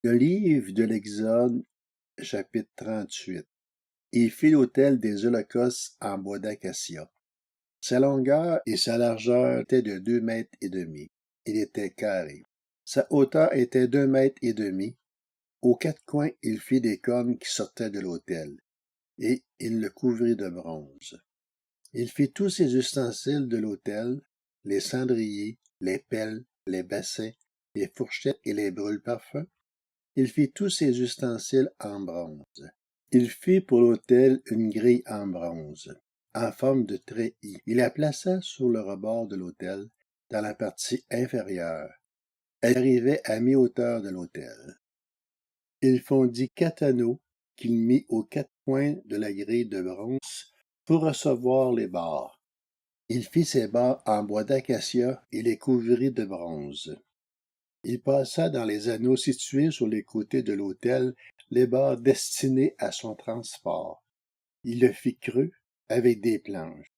Le livre de l'Exode, chapitre 38. Il fit l'autel des holocaustes en bois d'acacia. Sa longueur et sa largeur étaient de 2 mètres et demi. Il était carré. Sa hauteur était 2 mètres et demi. Aux quatre coins, il fit des cornes qui sortaient de l'autel, et il le couvrit de bronze. Il fit tous ses ustensiles de l'autel, les cendriers, les pelles, les bassins, les fourchettes et les brûle-parfums. Il fit tous ses ustensiles en bronze. Il fit pour l'autel une grille en bronze, en forme de treillis. Il la plaça sur le rebord de l'autel, dans la partie inférieure. Elle arrivait à mi-hauteur de l'autel. Il fondit 4 anneaux qu'il mit aux 4 coins de la grille de bronze pour recevoir les barres. Il fit ces barres en bois d'acacia et les couvrit de bronze. Il passa dans les anneaux situés sur les côtés de l'autel les barres destinées à son transport. Il le fit creux avec des planches.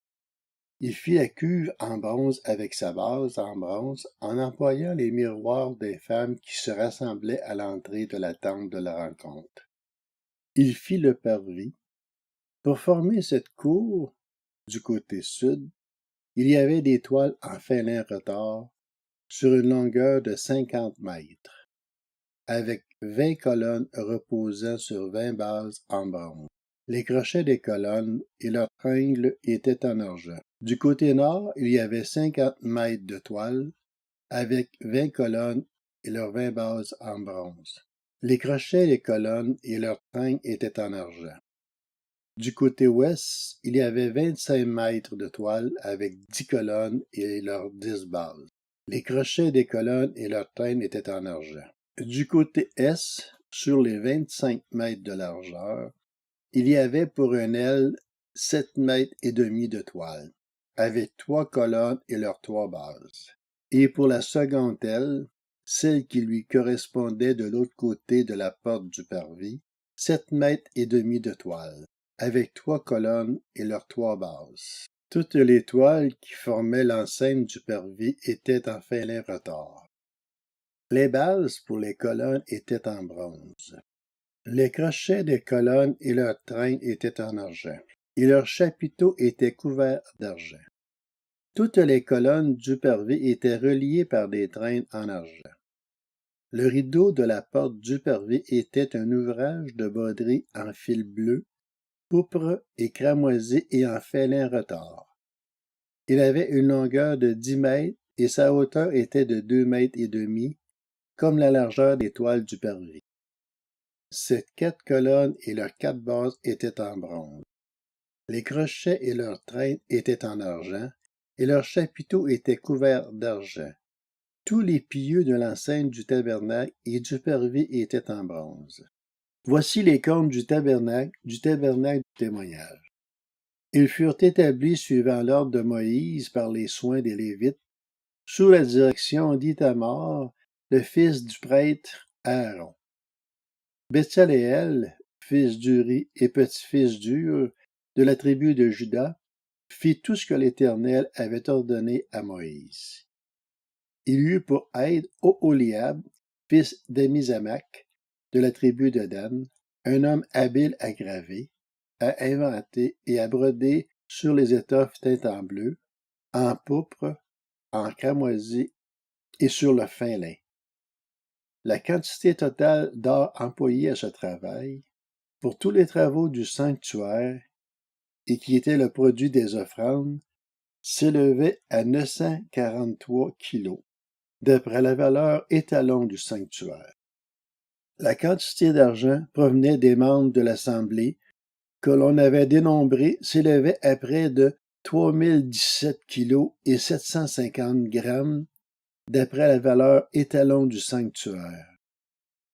Il fit la cuve en bronze avec sa base en bronze en employant les miroirs des femmes qui se rassemblaient à l'entrée de la tente de la rencontre. Il fit le parvis. Pour former cette cour, du côté sud, il y avait des toiles en fin lin retors sur une longueur de 50 mètres, avec 20 colonnes reposant sur 20 bases en bronze. Les crochets des colonnes et leurs tringles étaient en argent. Du côté nord, il y avait 50 mètres de toile, avec 20 colonnes et leurs 20 bases en bronze. Les crochets des colonnes et leurs tringles étaient en argent. Du côté ouest, il y avait 25 mètres de toile avec 10 colonnes et leurs 10 bases. Les crochets des colonnes et leurs tringles étaient en argent. Du côté est, sur les 25 mètres de largeur, il y avait pour une aile 7 mètres et demi de toile, avec 3 colonnes et leurs 3 bases. Et pour la seconde aile, celle qui lui correspondait de l'autre côté de la porte du parvis, 7 mètres et demi de toile, avec 3 colonnes et leurs 3 bases. Toutes les toiles qui formaient l'enceinte du parvis étaient en fin lin retors. Les bases pour les colonnes étaient en bronze. Les crochets des colonnes et leurs tringles étaient en argent, et leurs chapiteaux étaient couverts d'argent. Toutes les colonnes du parvis étaient reliées par des traînes en argent. Le rideau de la porte du parvis était un ouvrage de broderie en fil bleu, pourpre et cramoisi et en fin lin retors. Il avait une longueur de 10 mètres et sa hauteur était de 2 mètres et demi, comme la largeur des toiles du parvis. Ces 4 colonnes et leurs 4 bases étaient en bronze. Les crochets et leurs traînes étaient en argent, et leurs chapiteaux étaient couverts d'argent. Tous les piliers de l'enceinte du tabernacle et du parvis étaient en bronze. Voici les cornes du tabernacle du témoignage. Ils furent établis suivant l'ordre de Moïse par les soins des Lévites, sous la direction d'Ithamar, le fils du prêtre Aaron. Betsaléel, fils d'Uri et petit-fils d'Ur, de la tribu de Juda, fit tout ce que l'Éternel avait ordonné à Moïse. Il eut pour aide Oholiab, fils d'Amizamac, de la tribu de Dan, un homme habile à graver, à inventer et à broder sur les étoffes teintes en bleu, en pourpre, en cramoisi et sur le fin lin. La quantité totale d'or employée à ce travail, pour tous les travaux du sanctuaire, et qui était le produit des offrandes, s'élevait à 943 kilos, d'après la valeur étalon du sanctuaire. La quantité d'argent provenait des membres de l'Assemblée, que l'on avait dénombré, s'élevait à près de 3017 kilos et 750 grammes, d'après la valeur étalon du sanctuaire.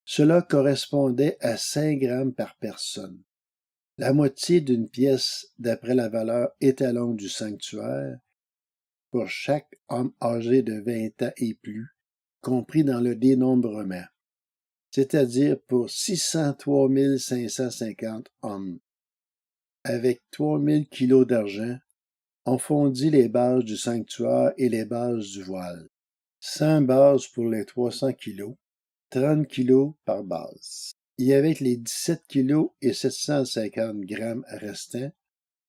Cela correspondait à 5 grammes par personne, la moitié d'une pièce d'après la valeur étalon du sanctuaire, pour chaque homme âgé de 20 ans et plus, compris dans le dénombrement, c'est-à-dire pour 603 550 hommes. Avec 3000 kilos d'argent, on fondit les bases du sanctuaire et les bases du voile. 100 bases pour les 300 kilos, 30 kilos par base. Et avec les 17 kilos et 750 grammes restants,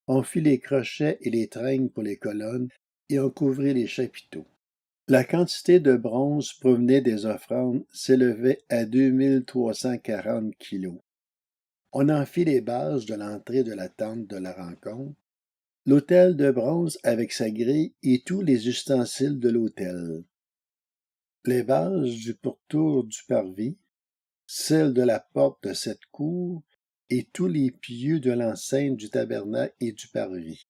on fit les crochets et les traînes pour les colonnes et on couvrit les chapiteaux. La quantité de bronze provenait des offrandes s'élevait à 2340 kilos. On en fit les bases de l'entrée de la tente de la rencontre, l'autel de bronze avec sa grille et tous les ustensiles de l'autel, les bases du pourtour du parvis, celles de la porte de cette cour et tous les pieux de l'enceinte du tabernacle et du parvis.